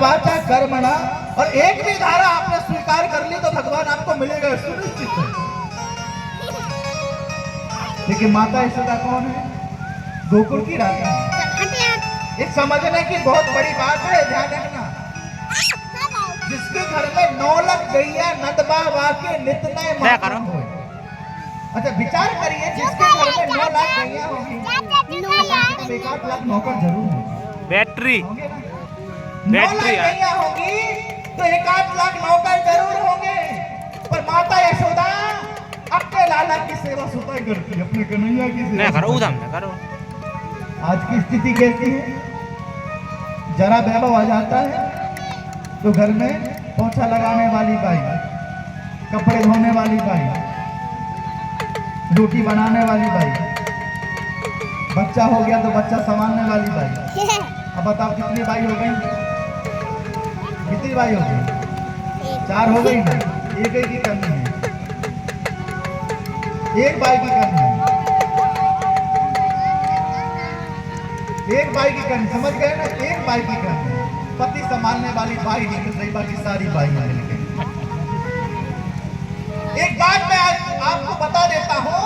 वाचा कर्मणा, और एक भी धारा आपने स्वीकार कर ली तो भगवान आपको मिलेगा सुनिश्चित है। लेकिन माता यशोदा कौन है? गोकुल की रानी है। ये समझने की बहुत बड़ी बात है, ध्यान रखना। जिसके घर में 9 लाख गैया नंदबा वाके नित नए महान हो। अच्छा विचार करिए, जिसके घर में 9 लाख गैया होंगी, 1 लाख नौकर जरूर होंगे। बैटरी 9 लाख गैया होंगी तो 1 लाख नौकर जरूर होंगे। पर माता यशोदा अपने लाला की सेवा स्वतः करती है, अपने कन्हैया की सेवा करो उधम करो। आज की स्थिति कैसी है? जरा वैभव आ जाता है तो घर में पोछा लगाने वाली बाई, कपड़े धोने वाली बाई, रोटी बनाने वाली बाई, बच्चा हो गया तो बच्चा संभालने वाली बाई। अब बताओ कितनी बाई हो गई? कितनी बाई हो गई? 4 हो गई ना, एक ही कमी है, एक बाई की कमी है, एक बाई की कमी, समझ गए ना? एक बाई की कमी। पति संभालने वाली बाई नहीं मिल रही, बाकी सारी बाई मिल गई। एक बात मैं आपको बता देता हूं,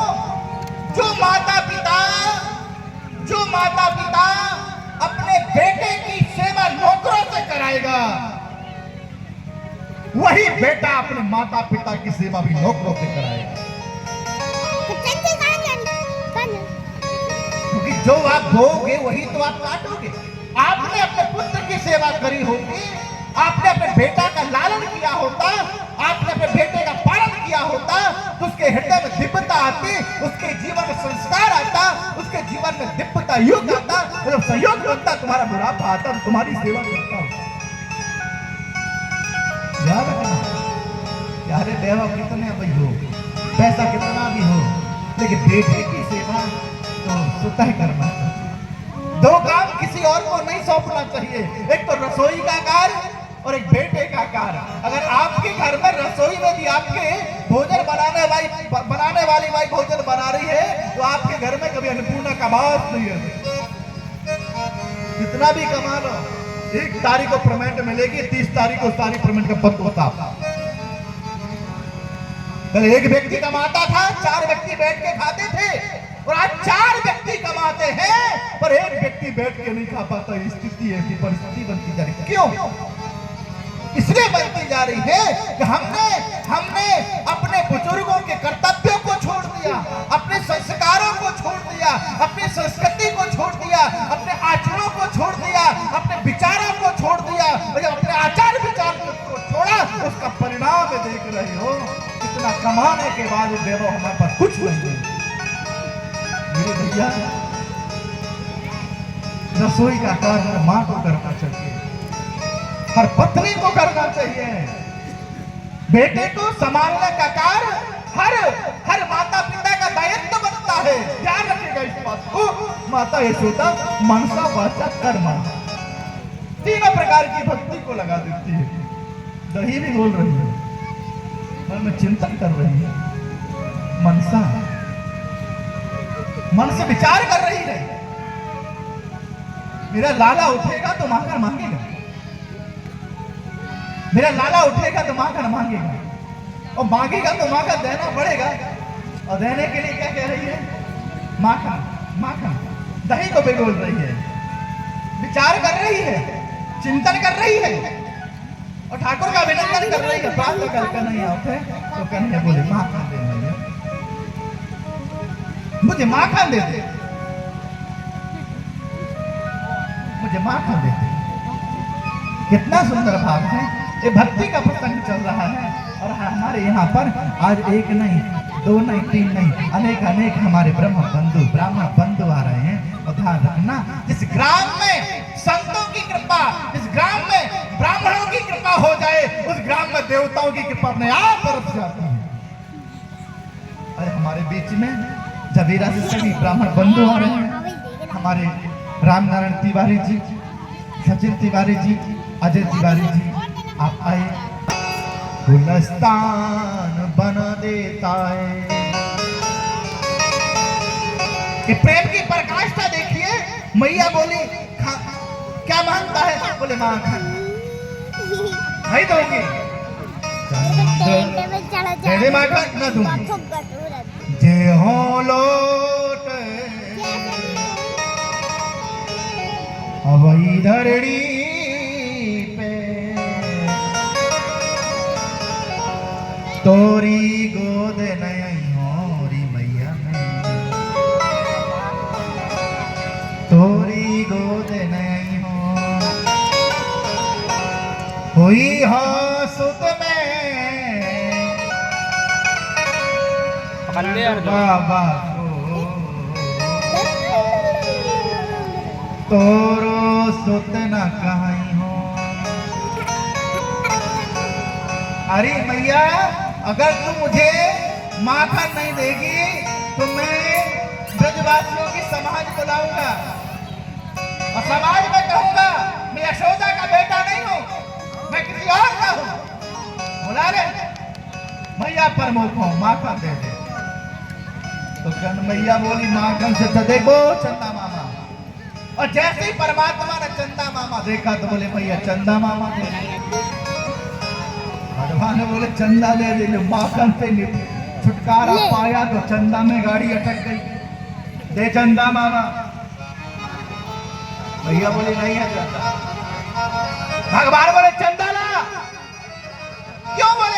जो माता पिता अपने बेटे की सेवा नौकरों से कराएगा, वही बेटा अपने माता पिता की सेवा भी नौकरों से कराएगा। क्योंकि जो आप बोओगे वही तो आप काटोगे। आपने अपने पुत्र की सेवा करी होगी, आपने अपने बेटा का लालन किया होता, आपने अपने बेटे का पालन किया होता, तो उसके हृदय में दिव्यता आती, उसके जीवन में संस्कार आता, उसके जीवन में दिव्यता युग आता। जब संयोग बनता, तुम्हारा बुढ़ापा आता, तुम्हारी सेवा करता हो। याद रखना, यारे वैभव कितने भी हो, पैसा कितना भी हो, लेकिन बेटे की सेवा तो स्वतः करना चाहिए। 2 काम किसी और को नहीं सौंपना चाहिए, एक तो रसोई का कार्य और एक बेटे का कार्य। अगर आपके घर में रसोई में भी आपके भोजन बनाने वाली भाई भोजन बना रही है, तो आपके घर में कभी अन्नपूर्णा का बात नहीं है। जितना भी कमा लो, 1 तारीख को पेमेंट मिलेगी, 30 तारीख को सारी पेमेंट का पद होता। पहले 1 व्यक्ति कमाता था, 4 व्यक्ति बैठ के खाते थे, और आज 4 व्यक्ति कमाते हैं पर 1 व्यक्ति बैठ के नहीं खा पाता। स्थिति ऐसी परिस्थिति बनती जा रही है। क्यों? इसलिए बनती जा रही है कि हमने अपने बुजुर्गों के कर्तव्यों को छोड़ दिया, अपने संस्कारों को छोड़ दिया, अपनी संस्कृति को छोड़ दिया, अपने आचरणों को छोड़ दिया, अपने विचारों को छोड़ दिया। और जब अपने आचार विचार को छोड़ा, उसका परिणाम देख रहे हो, इतना कमाने के बाद वैभव हमारे पास कुछ नहीं है। मेरे भैया, रसोई का कार्य मां को करना चाहिए, हर पत्नी को करना चाहिए, बेटे को संभालने का कार्य हर माता पिता का दायित्व बनता है। ध्यान रखिएगा इस बात को। माता यशोदा मनसा वाचा कर्म 3 प्रकार की भक्ति को लगा देती है। दही भी बोल रही है, मन में चिंतन कर रही है, मन से विचार कर रही है। मेरा लाला उठेगा तो मांगर मांगेगा, मेरा लाला उठेगा तो मांगर मांगेगा, और मांगेगा तो मांगर देना पड़ेगा। और देने के लिए क्या कह रही है? माखन। दही को भिगोल रही है, विचार कर रही है, चिंतन कर रही है, और ठाकुर का अभिनंदन कर रही है। प्राप्त करके नहीं आते तो कन्हैया बोले माखन दे, मुझे माखन दे दे, मुझे माखन दे दे। कितना सुंदर भाव है। ये भक्ति का प्रसंग चल रहा है, और हमारे यहाँ पर आज 1 नहीं, 2 नहीं, 3 नहीं, अनेक हमारे ब्राह्मण बंधु आ रहे हैं। और ध्यान रखना, जिस ग्राम में संतों की कृपा, जिस ग्राम में ब्राह्मणों की कृपा हो जाए, उस ग्राम में देवताओं की कृपा अपने आप बरस जाती है। अरे हमारे बीच में जबीरा से सभी ब्राह्मण बंधु आ रहे हैं। हमारे रामनारायण तिवारी जी, सचिन तिवारी जी, अजय तिवारी जी, आप आए। गुलस्तान बना देता है। कि प्रेम की पराकाष्ठा देखिए। मैया बोली क्या मांगता है? बोले माखन। नहीं दूंगी। दे दे माखन न दूंगी। जे हो लोट अवई धरड़ी पे तोरी गोद नहीं होरी मैया में, तोरी गोद नहीं हुई हो सुत में बाबा को तोरो सुत न कहीं हो। अरे मैया अगर तू मुझे माखन नहीं देगी तो मैं ब्रजवासियों की समाज बुलाऊंगा और समाज में कहूंगा मैं यशोदा का बेटा नहीं हूं, मैं किसी और का हूं। बोला रे मैया प्रमुख हूं, माखन दे दे। तो मैया बोली माखन से तो देखो चंदा मामा। और जैसे ही परमात्मा ने चंदा मामा देखा तो बोले भैया चंदा मामा दे दे। भगवान ने बोले चंदा दे दे। माखन से छुटकारा पाया तो चंदा में गाड़ी अटक गई। दे चंदा मामा। भैया बोले नहीं है चंदा। भगवान बोले चंदा ला। क्यों बोले?